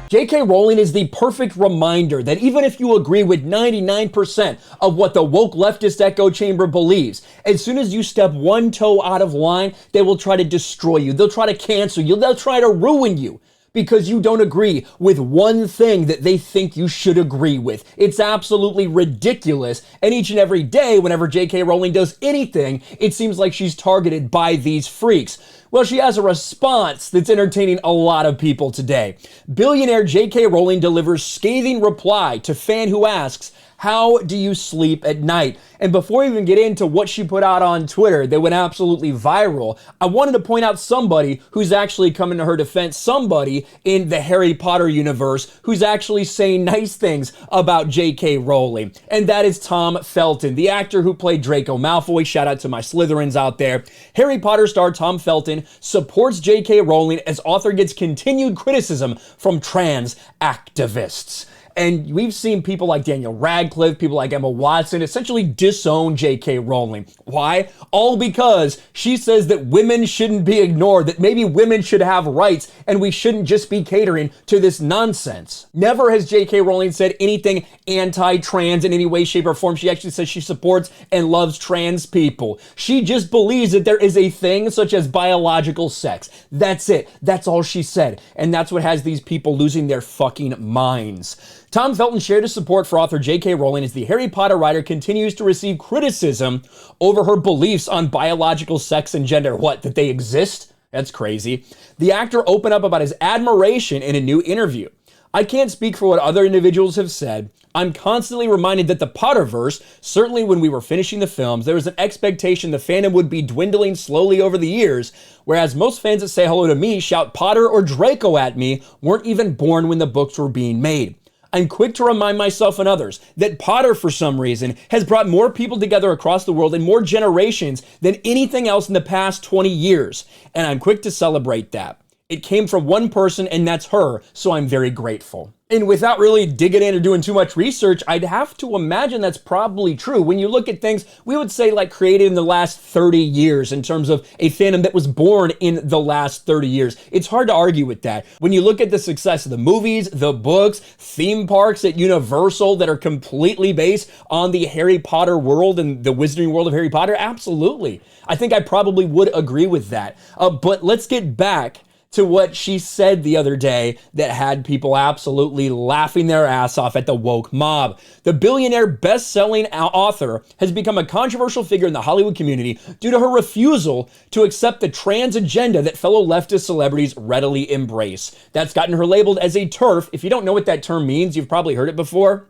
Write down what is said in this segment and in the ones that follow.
J.K. Rowling is the perfect reminder that even if you agree with 99% of what the woke leftist echo chamber believes, as soon as you step one toe out of line, they will try to destroy you. They'll try to cancel you. They'll try to ruin you because you don't agree with one thing that they think you should agree with. It's absolutely ridiculous. And each and every day, whenever J.K. Rowling does anything, it seems like she's targeted by these freaks. Well, she has a response that's entertaining a lot of people today. Billionaire J.K. Rowling delivers scathing reply to fan who asks, "How do you sleep at night?" And before we even get into what she put out on Twitter that went absolutely viral, I wanted to point out somebody who's actually coming to her defense, somebody in the Harry Potter universe who's actually saying nice things about J.K. Rowling. And that is Tom Felton, the actor who played Draco Malfoy. Shout out to my Slytherins out there. Harry Potter star Tom Felton supports J.K. Rowling as author gets continued criticism from trans activists. And we've seen people like Daniel Radcliffe, people like Emma Watson, essentially disown J.K. Rowling. Why? All because she says that women shouldn't be ignored, that maybe women should have rights, and we shouldn't just be catering to this nonsense. Never has J.K. Rowling said anything anti-trans in any way, shape, or form. She actually says she supports and loves trans people. She just believes that there is a thing such as biological sex. That's it. That's all she said. And that's what has these people losing their fucking minds. Tom Felton shared his support for author J.K. Rowling as the Harry Potter writer continues to receive criticism over her beliefs on biological sex and gender. What, that they exist? That's crazy. The actor opened up about his admiration in a new interview. "I can't speak for what other individuals have said. I'm constantly reminded that the Potterverse, certainly when we were finishing the films, there was an expectation the fandom would be dwindling slowly over the years, whereas most fans that say hello to me, shout Potter or Draco at me, weren't even born when the books were being made. I'm quick to remind myself and others that Potter, for some reason, has brought more people together across the world in more generations than anything else in the past 20 years. And I'm quick to celebrate that. It came from one person, and that's her, so I'm very grateful." And without really digging in or doing too much research, I'd have to imagine that's probably true. When you look at things, we would say like created in the last 30 years in terms of a fandom that was born in the last 30 years. It's hard to argue with that. When you look at the success of the movies, the books, theme parks at Universal that are completely based on the Harry Potter world and the wizarding world of Harry Potter, absolutely. I think I probably would agree with that. But let's get back to what she said the other day that had people absolutely laughing their ass off at the woke mob. The billionaire best-selling author has become a controversial figure in the Hollywood community due to her refusal to accept the trans agenda that fellow leftist celebrities readily embrace. That's gotten her labeled as a TERF. If you don't know what that term means, you've probably heard it before.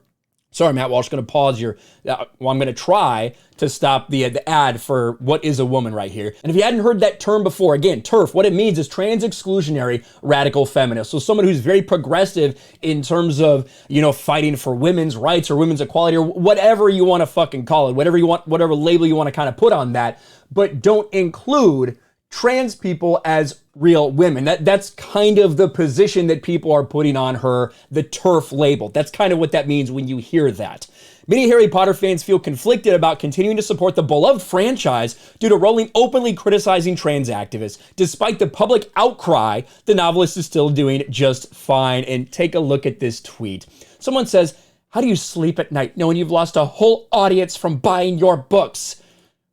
Sorry, Matt Walsh, going to pause here. I'm going to try to stop the ad for what is a woman right here. And if you hadn't heard that term before, again, TERF, what it means is trans exclusionary radical feminist. So someone who's very progressive in terms of, fighting for women's rights or women's equality or whatever you want to fucking call it, whatever label you want to kind of put on that, but don't include trans people as real women. That's kind of the position that people are putting on her, the TERF label. That's kind of what that means when you hear that. Many Harry Potter fans feel conflicted about continuing to support the beloved franchise due to Rowling openly criticizing trans activists. Despite the public outcry, the novelist is still doing just fine. And take a look at this tweet. Someone says, "How do you sleep at night knowing you've lost a whole audience from buying your books?"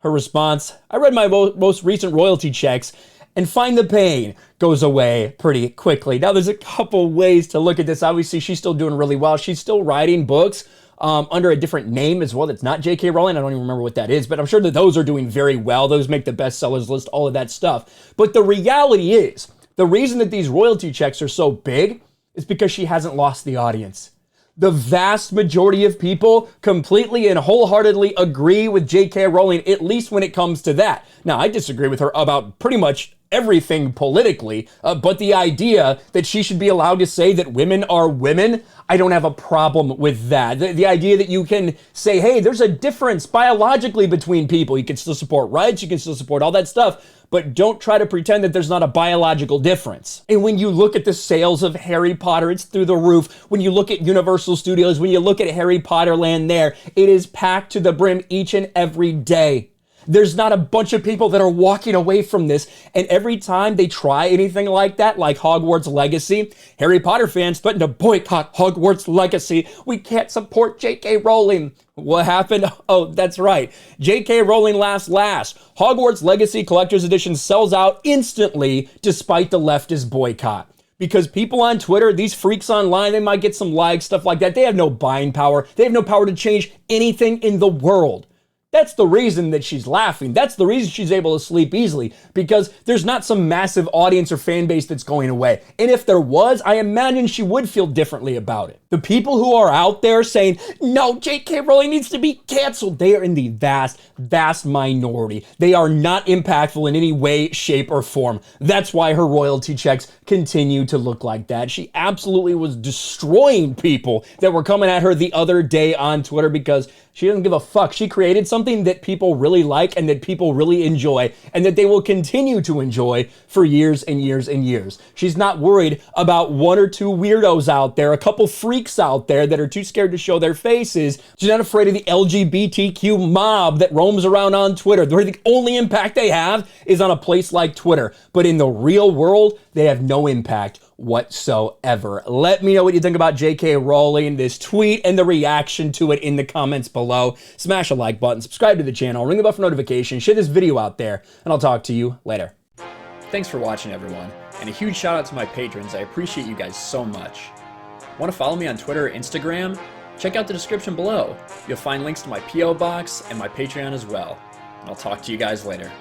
Her response, "I read my most recent royalty checks and find the pain goes away pretty quickly." Now, there's a couple ways to look at this. Obviously, she's still doing really well. She's still writing books under a different name as well. That's not J.K. Rowling. I don't even remember what that is, but I'm sure that those are doing very well. Those make the bestsellers list, all of that stuff. But the reality is, the reason that these royalty checks are so big is because she hasn't lost the audience. The vast majority of people completely and wholeheartedly agree with J.K. Rowling, at least when it comes to that. Now, I disagree with her about pretty much everything politically, but the idea that she should be allowed to say that women are women, I don't have a problem with that. The idea that you can say, hey, there's a difference biologically between people. You can still support rights, you can still support all that stuff, but don't try to pretend that there's not a biological difference. And when you look at the sales of Harry Potter, it's through the roof. When you look at Universal Studios, when you look at Harry Potter Land there, it is packed to the brim each and every day. There's not a bunch of people that are walking away from this. And every time they try anything like that, like Hogwarts Legacy, Harry Potter fans threaten to boycott Hogwarts Legacy. We can't support J.K. Rowling. What happened? Oh, that's right. J.K. Rowling laughs last. Hogwarts Legacy Collector's Edition sells out instantly despite the leftist boycott. Because people on Twitter, these freaks online, they might get some likes, stuff like that. They have no buying power. They have no power to change anything in the world. That's the reason that she's laughing. That's the reason she's able to sleep easily, because there's not some massive audience or fan base that's going away. And if there was, I imagine she would feel differently about it. The people who are out there saying, no, J.K. Rowling needs to be canceled, they are in the vast, vast minority. They are not impactful in any way, shape, or form. That's why her royalty checks continue to look like that. She absolutely was destroying people that were coming at her the other day on Twitter because she doesn't give a fuck. She created something that people really like and that people really enjoy and that they will continue to enjoy for years and years and years. She's not worried about one or two weirdos out there, a couple freaks out there that are too scared to show their faces. She's not afraid of the LGBTQ mob that roams around on Twitter, where the only impact they have is on a place like Twitter. But in the real world, they have no impact whatsoever. Let me know what you think about J.K. Rowling, this tweet, and the reaction to it in the comments below. Smash a like button, subscribe to the channel, ring the bell for notifications, share this video out there, and I'll talk to you later. Thanks for watching, everyone, and a huge shout out to my patrons. I appreciate you guys so much. Want to follow me on Twitter or Instagram? Check out the description below. You'll find links to my P.O. box and my Patreon as well. And I'll talk to you guys later.